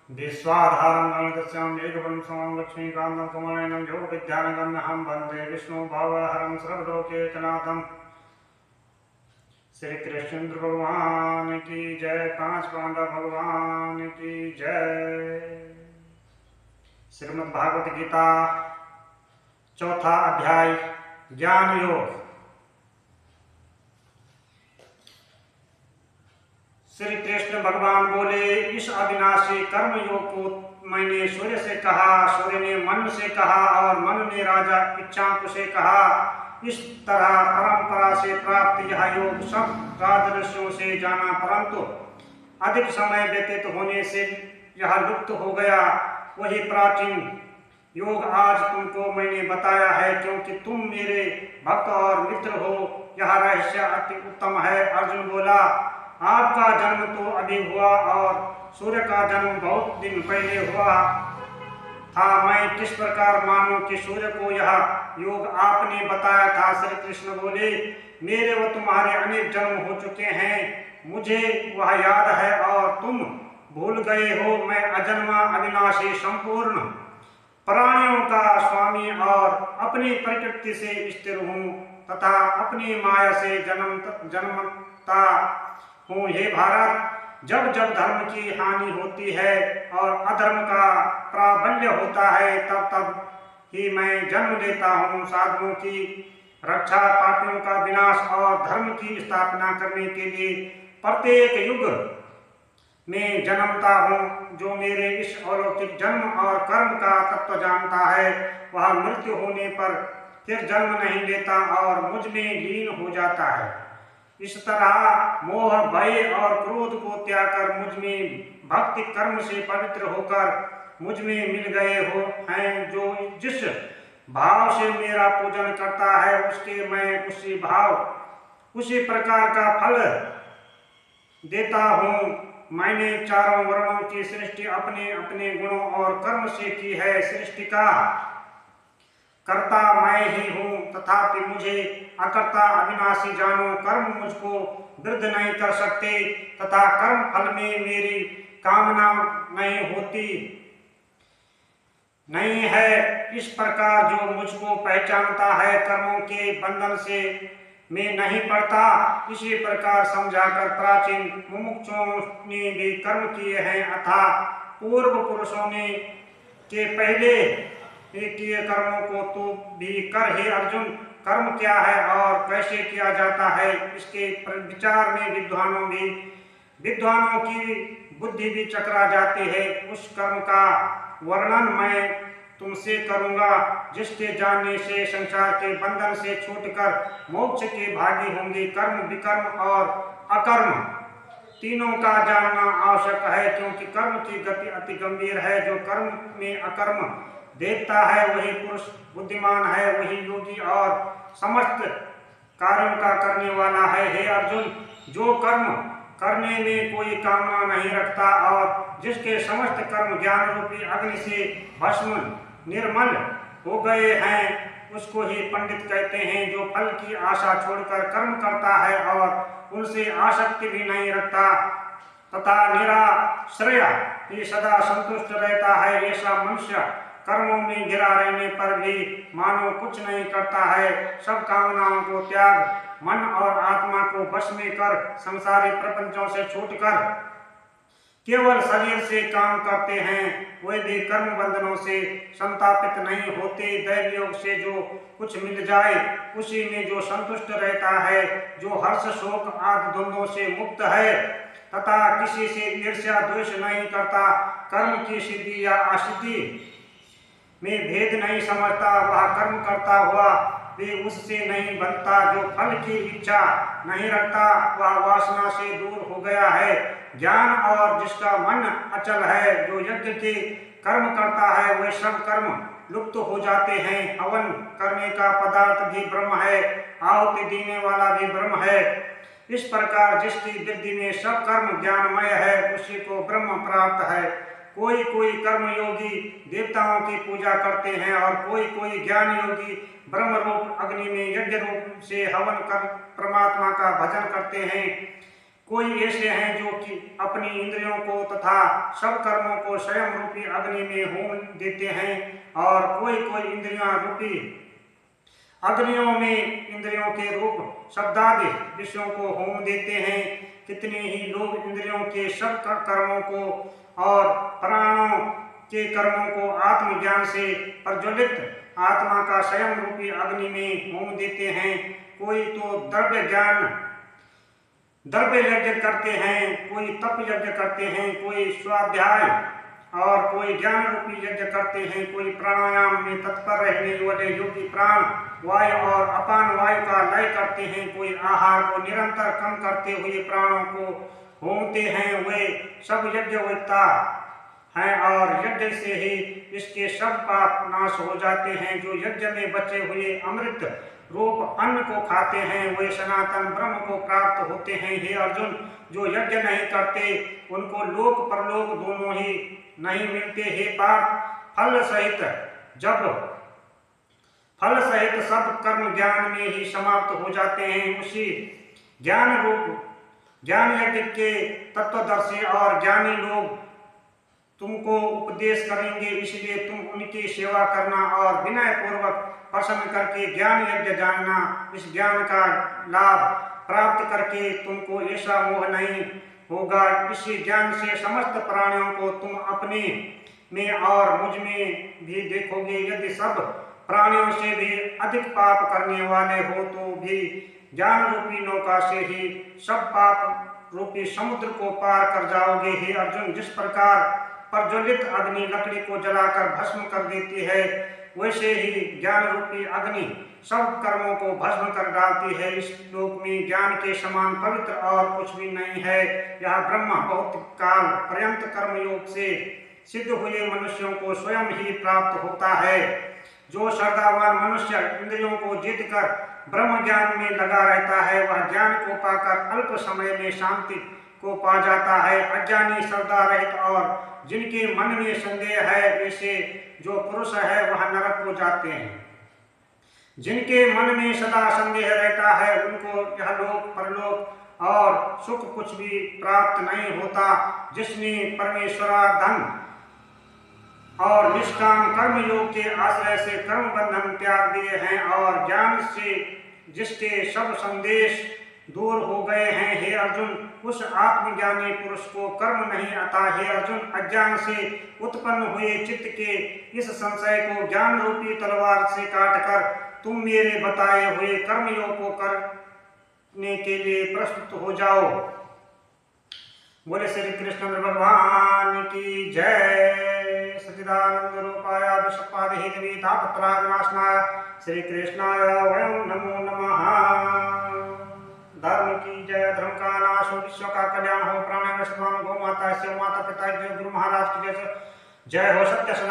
विश्वाधारं गणितस्यां एकवंशं लक्ष्मीकान्तं कमलनयनं योगविद्यानगम्यहं वन्दे विष्णुभावहरं सर्वलोकैकनाथं। श्री कृष्ण भगवान की जय। पांच पांडव भगवान की जय। श्रीमद् भागवत गीता चौथा अध्याय ज्ञान योग। श्री कृष्ण भगवान बोले, इस अविनाशी कर्म योग को मैंने सूर्य से कहा, सूर्य ने मन से कहा और मन ने राजा इच्छांक से कहा। इस तरह परंपरा से प्राप्त यह योग सब राजर्षियों से जाना, परंतु अधिक समय व्यतीत होने से यह लुप्त हो गया। वही प्राचीन योग आज तुमको मैंने बताया है, क्योंकि तुम मेरे भक्त और मित्र हो। यह रहस्य अति उत्तम है। अर्जुन बोला, आपका जन्म तो अभी हुआ और सूर्य का जन्म बहुत दिन पहले हुआ था। मैं किस प्रकार मानूं कि सूर्य को यह योग आपने बताया था। श्री कृष्ण बोले, मेरे व तुम्हारे अनेक जन्म हो चुके हैं, मुझे वह याद है और तुम भूल गए हो। मैं अजन्मा अविनाशी संपूर्ण प्राणियों का स्वामी और अपनी प्रकृति से स्थिर हूँ तथा अपनी माया से जन्मता हूँ। हे भारत, जब जब धर्म की हानि होती है और अधर्म का प्राबल्य होता है, तब तब ही मैं जन्म लेता हूँ। साधुओं की रक्षा, पापियों का विनाश और धर्म की स्थापना करने के लिए प्रत्येक युग में जन्मता हूँ। जो मेरे इस अलौकिक जन्म और कर्म का तत्व जानता है, वह मृत्यु होने पर फिर जन्म नहीं लेता और मुझ में लीन हो जाता है। इस तरह मोह, भय और क्रोध को त्याग कर मुझ में भक्ति कर्म से पवित्र होकर मुझ में मिल गए हो हैं। जो जिस भाव से मेरा पूजन करता है, उसके मैं उसी प्रकार का फल देता हूँ। मैंने चारों वर्णों की सृष्टि अपने अपने गुणों और कर्म से की है। सृष्टि का कर्ता मैं ही हूँ, तथापि मुझे अकर्ता अविनाशी जानो। कर्म मुझको वृद्ध नहीं कर सकते तथा कर्म फल में मेरी कामना नहीं है। इस प्रकार जो मुझको पहचानता है, कर्मों के बंधन से में नहीं पड़ता। इसी प्रकार समझाकर प्राचीन मुमुक्षुओं ने भी कर्म किए हैं, अथा पूर्व पुरुषों ने के पहले किए कर्मों को तो भी कर। हे अर्जुन, कर्म क्या है और कैसे किया जाता है, इसके विचार में विद्वानों की बुद्धि भी चकरा जाती है। उस कर्म का वर्णन मैं तुमसे करूंगा, जिसके जानने से संसार के बंधन से छूटकर मोक्ष के भागी होंगे। कर्म, विकर्म और अकर्म तीनों का जानना आवश्यक है, क्योंकि कर्म की गति अति गंभीर है। जो कर्म में अकर्म देखता है, वही पुरुष बुद्धिमान है, वही योगी और समस्त कार्यों का करने वाला है। हे अर्जुन, जो कर्म करने में कोई कामना नहीं रखता और जिसके समस्त कर्म ज्ञान रूपी अग्नि से भस्म निर्मल हो गए हैं, उसको ही पंडित कहते हैं। जो फल की आशा छोड़कर कर्म करता है और उनसे आसक्ति भी नहीं रखता तथा निराश्रय ही सदा संतुष्ट रहता है, ऐसा मनुष्य कर्मों में गिरा रहने पर भी मानो कुछ नहीं करता है। सब कामनाओं को त्याग मन और आत्मा को वश में कर संसारी प्रपंचों से छूटकर केवल शरीर से काम करते हैं, वे भी कर्म बंधनों से संतापित नहीं होते। दैव योग से जो कुछ मिल जाए, उसी में जो संतुष्ट रहता है, जो हर्ष, शोक आदि द्वंद्वों से मुक्त है तथा किसी से ईर्ष्या द्वेष नहीं करता, कर्म की सिद्धि या असिद्धि में भेद नहीं समझता, वह कर्म करता हुआ भी उससे नहीं बनता। जो फल की इच्छा नहीं रखता, वह वासना से दूर हो गया है। ज्ञान और जिसका मन अचल है, जो यज्ञ के कर्म करता है, वे सब कर्म लुप्त हो जाते हैं। हवन करने का पदार्थ भी ब्रह्म है, आहुति देने वाला भी ब्रह्म है। इस प्रकार जिसकी वृद्धि में सब कर्म ज्ञानमय है, उसी को ब्रह्म प्राप्त है। कोई कोई कर्म योगी देवताओं की पूजा करते हैं और कोई कोई ज्ञान योगी ब्रह्म रूप अग्नि में यज्ञ रूप से हवन कर परमात्मा का भजन करते हैं। कोई ऐसे हैं जो कि अपनी इंद्रियों को तथा सब कर्मों को स्वयं रूपी अग्नि में होम देते हैं, और कोई कोई इंद्रियां रूपी अग्नियों में इंद्रियों के रूप शब्दादि विषयों को होम देते हैं। कितने ही लोग इंद्रियों के सब कर्मों को और प्राणों के कर्मों को आत्मज्ञान से प्रज्वलित आत्मा का स्वयं रूपी अग्नि में होम देते हैं। कोई तो द्रव्य यज्ञ करते हैं, कोई तप यज्ञ करते हैं, कोई स्वाध्याय और कोई ज्ञान रूपी यज्ञ करते हैं, कोई प्राणायाम में तत्पर रहने वाले योगी प्राण वायु और अपान वायु का लय करते हैं, कोई आहार को निरंतर कम करते हुए प्राणों को होमते हैं। वे सब यज्ञवेत्ता हैं और यज्ञ से ही इसके सब पाप नाश हो जाते हैं। जो यज्ञ में बचे हुए अमृत रूप अन्न को खाते हैं वे सनातन ब्रह्म को प्राप्त होते हैं। हे अर्जुन, जो यज्ञ नहीं करते उनको लोक परलोक दोनों ही नहीं मिलते। हे पार्थ, फल सहित सब कर्म ज्ञान में ही समाप्त हो जाते हैं। उसी ज्ञान यज्ञ के तत्वदर्शी और ज्ञानी लोग तुमको उपदेश करेंगे, इसलिए तुम उनकी सेवा करना और विनय पूर्वक प्रसन्न करके ज्ञान यज्ञ जानना। इस ज्ञान का लाभ प्राप्त करके तुमको ऐसा मोह नहीं होगा। इसी ज्ञान से समस्त प्राणियों को तुम अपने में और मुझ में भी देखोगे। यदि सब प्राणियों से भी अधिक पाप करने वाले हो तो भी ज्ञान रूपी नौका से ही सब पाप रूपी समुद्र को पार कर जाओगे। हे अर्जुन, जिस प्रकार प्रज्वलित अग्नि लकड़ी को जलाकर भस्म कर देती है, वैसे ही ज्ञान रूपी अग्नि सब कर्मों को भस्म कर डालती है। इस लोक में ज्ञान के समान पवित्र और कुछ भी नहीं है। यह ब्रह्म बहुत काल पर्यंत कर्मयोग से सिद्ध हुए मनुष्यों को स्वयं ही प्राप्त होता है। जो श्रद्धावान मनुष्य इंद्रियों को जीत कर ब्रह्म ज्ञान में लगा रहता है, वह ज्ञान को पाकर अल्प समय में शांति को पा जाता है। अज्ञानी, श्रद्धा रहित और जिनके मन में संदेह है, ऐसे जो पुरुष है वह नरक को जाते हैं। जिनके मन में सदा संदेह रहता है उनको यह लोक परलोक और सुख कुछ भी प्राप्त नहीं होता। जिसने परमेश्वराधन और निष्काम कर्म योग के आश्रय से कर्म बंधन त्याग दिए हैं और ज्ञान से जिसके सब संदेश दूर हो गए हैं, हे अर्जुन, उस आत्मज्ञानी पुरुष को कर्म नहीं आता। हे अर्जुन, अज्ञान से उत्पन्न हुए चित्त के इस संशय को ज्ञान रूपी तलवार से काटकर तुम मेरे बताए हुए कर्मयोग को करने के लिए प्रस्तुत हो जाओ। बोले श्री कृष्ण भगवान की जय। सच्चिदानंद रूपाय विश्वपादेहि तापत्रयविनाशाय श्री कृष्णाय वयं नमो नमः। धर्म की जय। धर्म का नाश हो, विश्व का कल्याण हो, प्राण गौ माता, शिव माता पिता, गुरु महाराज की जय हो। सत्य